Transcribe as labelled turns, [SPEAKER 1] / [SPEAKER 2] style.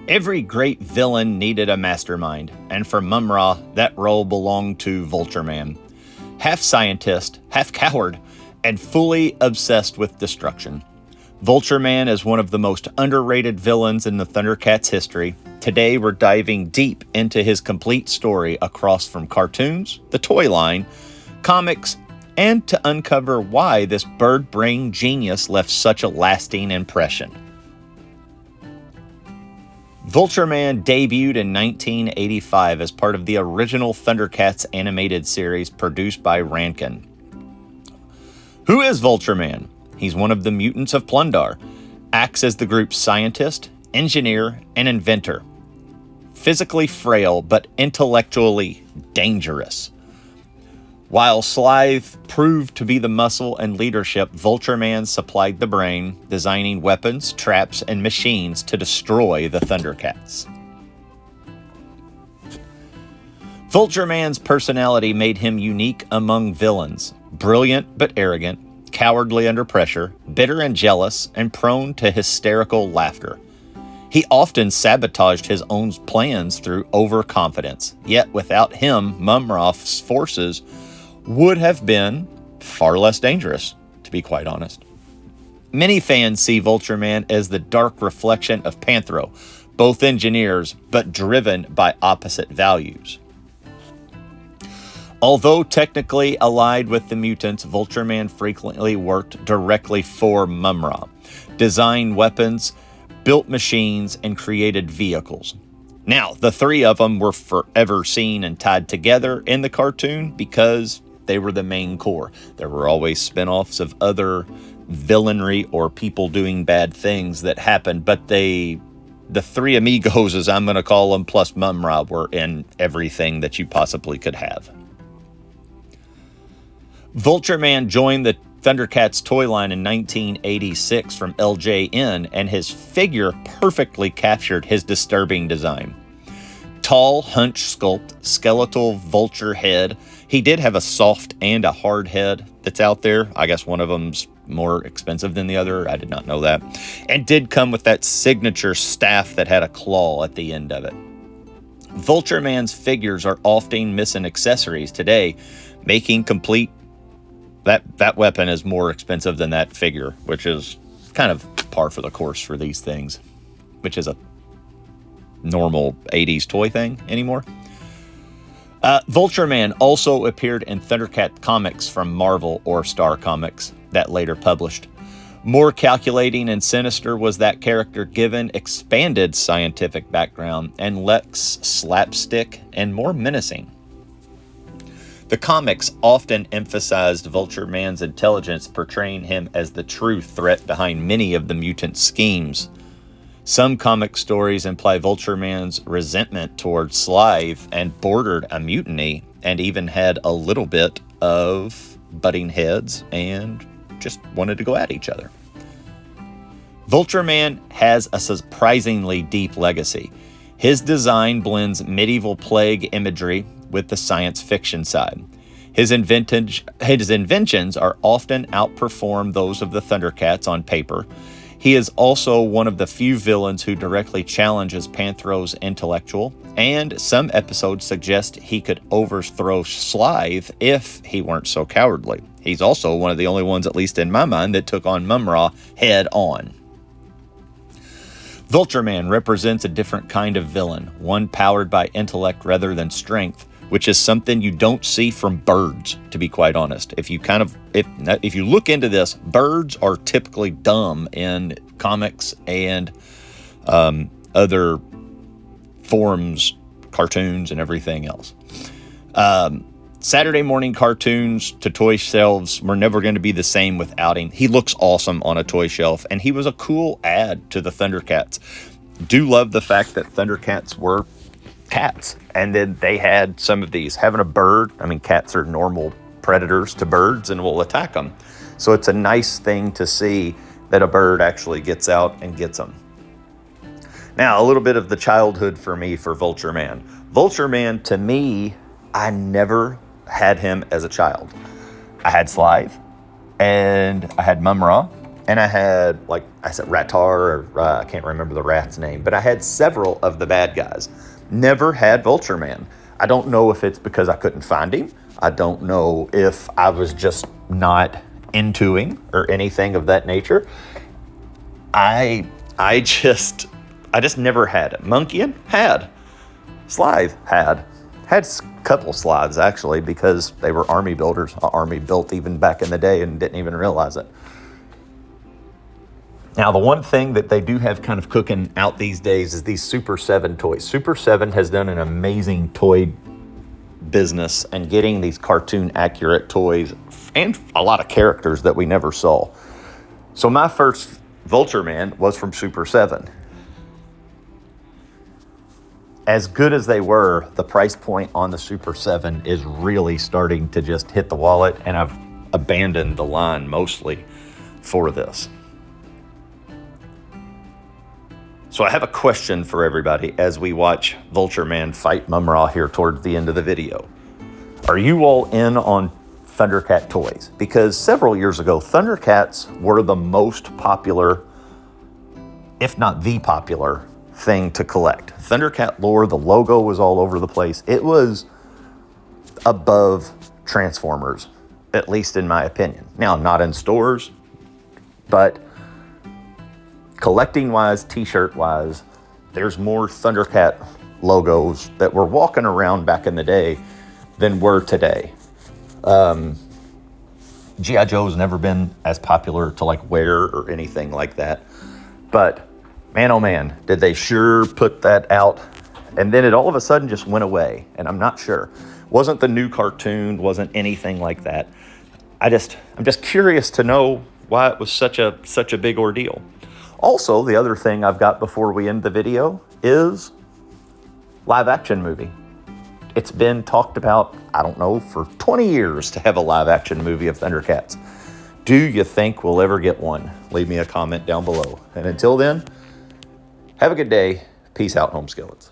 [SPEAKER 1] Every great villain needed a mastermind, and for Mumra, that role belonged to Vultureman. Half scientist, half coward, and fully obsessed with destruction. Vultureman is one of the most underrated villains in the Thundercats' history. Today, we're diving deep into his complete story across from cartoons, the toy line, comics, and to uncover why this bird-brain genius left such a lasting impression. Vultureman debuted in 1985 as part of the original Thundercats animated series produced by Rankin. Who is Vultureman? He's one of the mutants of Plundar, acts as the group's scientist, engineer, and inventor. Physically frail, but intellectually dangerous. While Slythe proved to be the muscle and leadership, Vultureman supplied the brain, designing weapons, traps, and machines to destroy the Thundercats. Vultureman's personality made him unique among villains. Brilliant but arrogant, cowardly under pressure, bitter and jealous, and prone to hysterical laughter. He often sabotaged his own plans through overconfidence. Yet without him, Mumra's forces would have been far less dangerous, to be quite honest. Many fans see Vultureman as the dark reflection of Panthro, both engineers, but driven by opposite values. Although technically allied with the mutants, Vultureman frequently worked directly for Mumra, designed weapons, built machines, and created vehicles. Now, the three of them were forever seen and tied together in the cartoon because they were the main core. There were always spin-offs of other villainry or people doing bad things that happened, but the three amigos, as I'm going to call them, plus Mumra, were in everything that you possibly could have. Vultureman joined the Thundercats toy line in 1986 from LJN, and his figure perfectly captured his disturbing design. Tall, hunch sculpt, skeletal vulture head. He did have a soft and a hard head that's out there. I guess one of them's more expensive than the other. I did not know that. And did come with that signature staff that had a claw at the end of it. Vultureman's figures are often missing accessories today, making complete that weapon is more expensive than that figure, which is kind of par for the course for these things, which is a normal 80s toy thing anymore. Vultureman also appeared in Thundercat comics from Marvel or Star Comics that later published. More calculating and sinister was that character given expanded scientific background and less slapstick and more menacing. The comics often emphasized Vultureman's intelligence, portraying him as the true threat behind many of the mutant schemes. Some comic stories imply Vultureman's resentment towards Slythe and bordered a mutiny, and even had a little bit of butting heads and just wanted to go at each other. Vultureman has a surprisingly deep legacy. His design blends medieval plague imagery with the science fiction side. His inventions are often outperform those of the Thundercats on paper. He is also one of the few villains who directly challenges Panthro's intellectual, and some episodes suggest he could overthrow Slythe if he weren't so cowardly. He's also one of the only ones, at least in my mind, that took on Mumra head on. Vultureman represents a different kind of villain, one powered by intellect rather than strength, which is something you don't see from birds, to be quite honest. If you look into this, birds are typically dumb in comics and other forms, cartoons, and everything else. Saturday morning cartoons to toy shelves were never going to be the same without him. He looks awesome on a toy shelf, and he was a cool add to the Thundercats. Do love the fact that Thundercats were cats, and then they had some of these. Having a bird, I mean, cats are normal predators to birds and will attack them. So it's a nice thing to see that a bird actually gets out and gets them. Now, a little bit of the childhood for me for Vultureman. Vultureman, to me, I never had him as a child. I had Slythe, and I had Mumra, And I had, like I said, Ratar, or I can't remember the rat's name, but I had several of the bad guys. Never had Vultureman. I don't know if it's because I couldn't find him. I don't know if I was just not into him or anything of that nature. I just never had it. Monkeyan had. Slythe had a couple Slythes actually, because they were army builders. Army built even back in the day and didn't even realize it. Now, the one thing that they do have kind of cooking out these days is these Super 7 toys. Super 7 has done an amazing toy business and getting these cartoon accurate toys and a lot of characters that we never saw. So my first Vultureman was from Super 7. As good as they were, the price point on the Super 7 is really starting to just hit the wallet, and I've abandoned the line mostly for this. So I have a question for everybody as we watch Vultureman fight Mumra here towards the end of the video. Are you all in on Thundercat toys? Because several years ago, Thundercats were the most popular, if not the popular, thing to collect. Thundercat lore, the logo was all over the place. It was above Transformers, at least in my opinion. Now, not in stores, but collecting wise, t-shirt wise, there's more Thundercat logos that were walking around back in the day than were today. G.I. Joe's never been as popular to like wear or anything like that. But man, oh man, did they sure put that out. And then it all of a sudden just went away. And I'm not sure. Wasn't the new cartoon, wasn't anything like that. I'm just curious to know why it was such a big ordeal. Also, the other thing I've got before we end the video is live action movie. It's been talked about, I don't know, for 20 years to have a live action movie of Thundercats. Do you think we'll ever get one? Leave me a comment down below. And until then, have a good day. Peace out, home skillets.